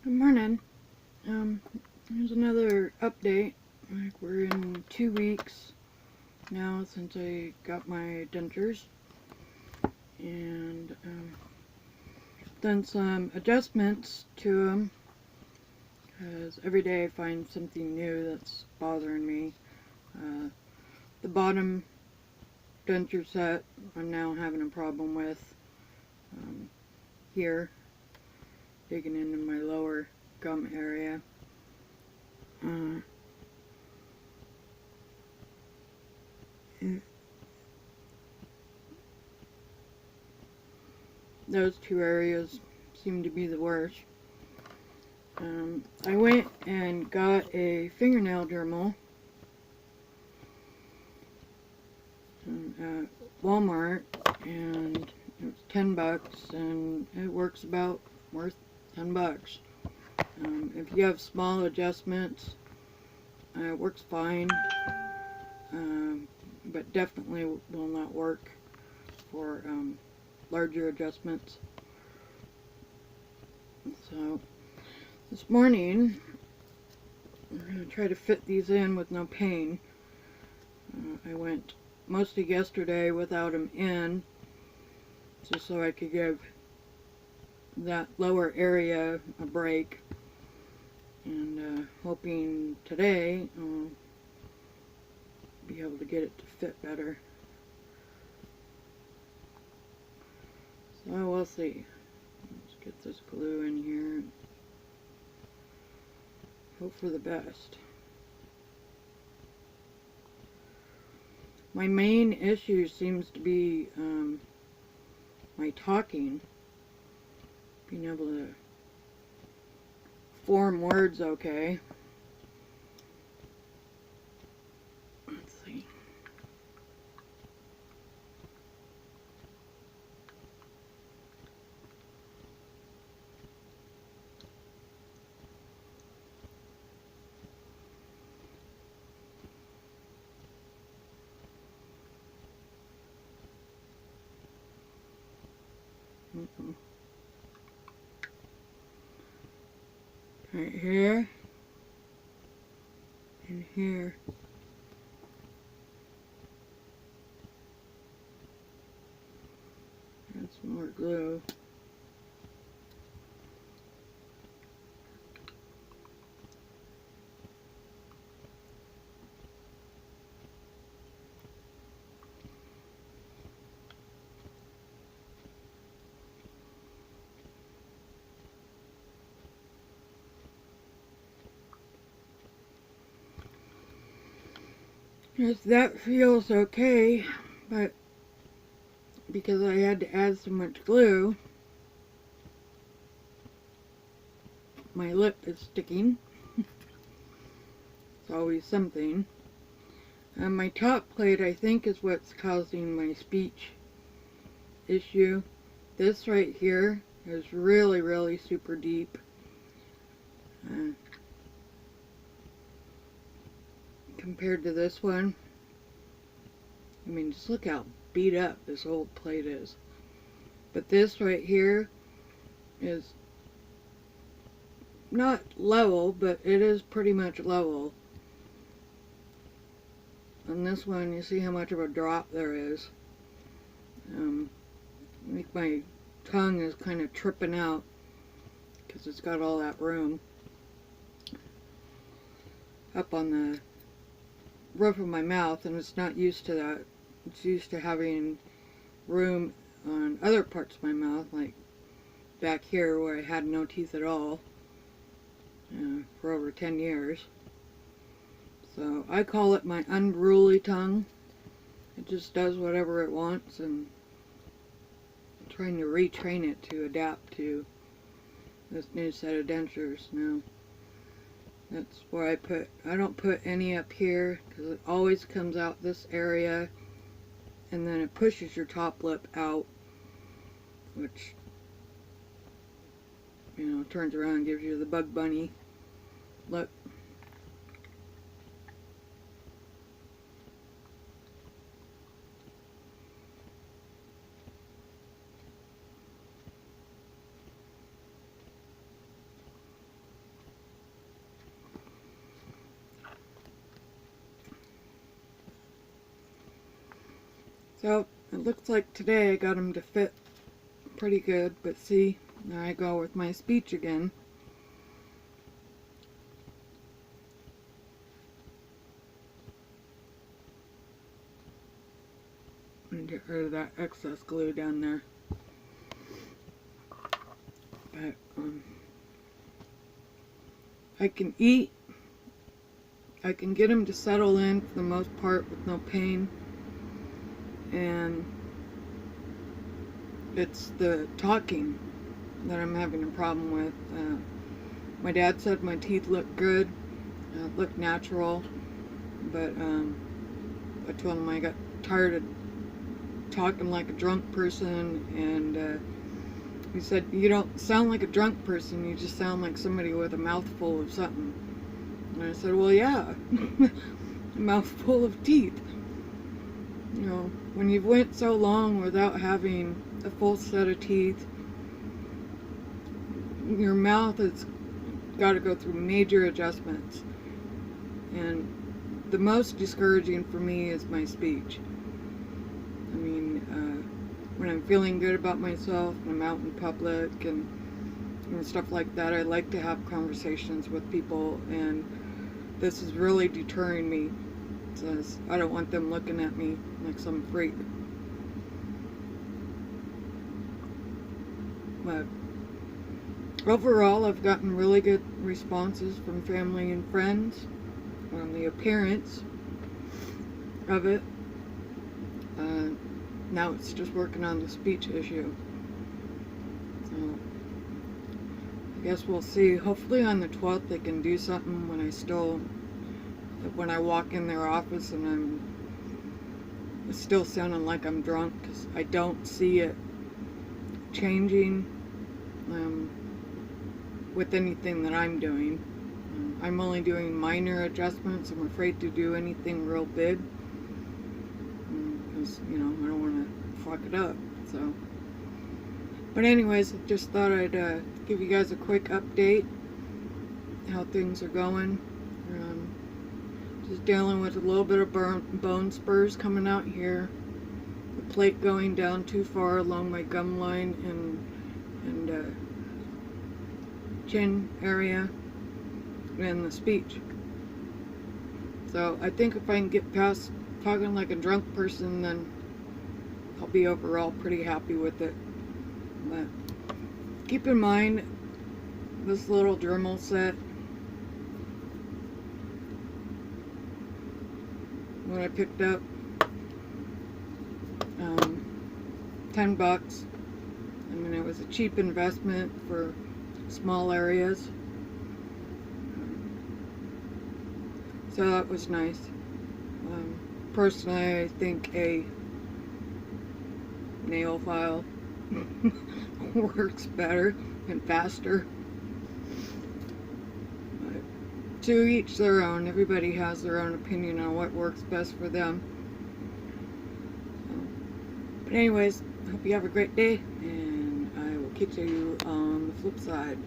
Good morning. Here's another update. Like we're in 2 weeks now since I got my dentures, and done some adjustments to them because every day I find something new that's bothering me. The bottom denture set I'm now having a problem with here, digging into my lower gum area. Those two areas seem to be the worst. I went and got a fingernail dermal at Walmart, and it was $10, and it works about worth $10. If you have small adjustments, it works fine, but definitely will not work for larger adjustments. So this morning we're going to try to fit these in with no pain. I went most of yesterday without them in, just so I could give that lower area a break, and hoping today I'll be able to get it to fit better. So we'll see. Let's get this glue in here. Hope for the best. My main issue seems to be my talking, being able to form words okay. Let's see. Right here and here. Add some more glue. Yes, that feels okay, but because I had to add so much glue, my lip is sticking. It's always something. My top plate, I think, is what's causing my speech issue. This right here is really, really super deep. Compared to this one, I mean, just look how beat up this old plate is. But this right here is not level, but it is pretty much level. On this one, you see how much of a drop there is. I think my tongue is kind of tripping out because it's got all that room up on the roof of my mouth, and it's not used to that. It's used to having room on other parts of my mouth, like back here where I had no teeth at all for over 10 years. So I call it my unruly tongue. It just does whatever it wants, and I'm trying to retrain it to adapt to this new set of dentures now. That's where I don't put any up here because it always comes out this area, and then it pushes your top lip out, which, you know, turns around and gives you the bug bunny lip. So it looks like today I got them to fit pretty good, but see, there I go with my speech again. And get rid of that excess glue down there. But I can eat. I can get them to settle in for the most part with no pain. And it's the talking that I'm having a problem with. My dad said my teeth look good, look natural, but I told him I got tired of talking like a drunk person, and he said, "You don't sound like a drunk person, you just sound like somebody with a mouthful of something." And I said, "Well, yeah, a mouthful of teeth. You know, when you've went so long without having a full set of teeth, your mouth has got to go through major adjustments. And the most discouraging for me is my speech. I mean, when I'm feeling good about myself, when I'm out in public and stuff like that, I like to have conversations with people, and this is really deterring me. It says, I don't want them looking at me like some freak. But overall, I've gotten really good responses from family and friends on the appearance of it. Now it's just working on the speech issue. So I guess we'll see. Hopefully on the 12th they can do something when I walk in their office and I'm still sounding like I'm drunk, because I don't see it changing with anything that I'm doing. I'm only doing minor adjustments. I'm afraid to do anything real big because, you know, I don't want to fuck it up. So, but anyways, I just thought I'd give you guys a quick update how things are going. Just dealing with a little bit of bone spurs coming out here, the plate going down too far along my gum line and chin area, and the speech. So I think if I can get past talking like a drunk person, then I'll be overall pretty happy with it. But keep in mind this little Dremel set, what I picked up, $10. I mean, it was a cheap investment for small areas. So that was nice. Personally, I think a nail file works better and faster. But to each their own. Everybody has their own opinion on what works best for them. But anyways, I hope you have a great day, and I will catch you on the flip side.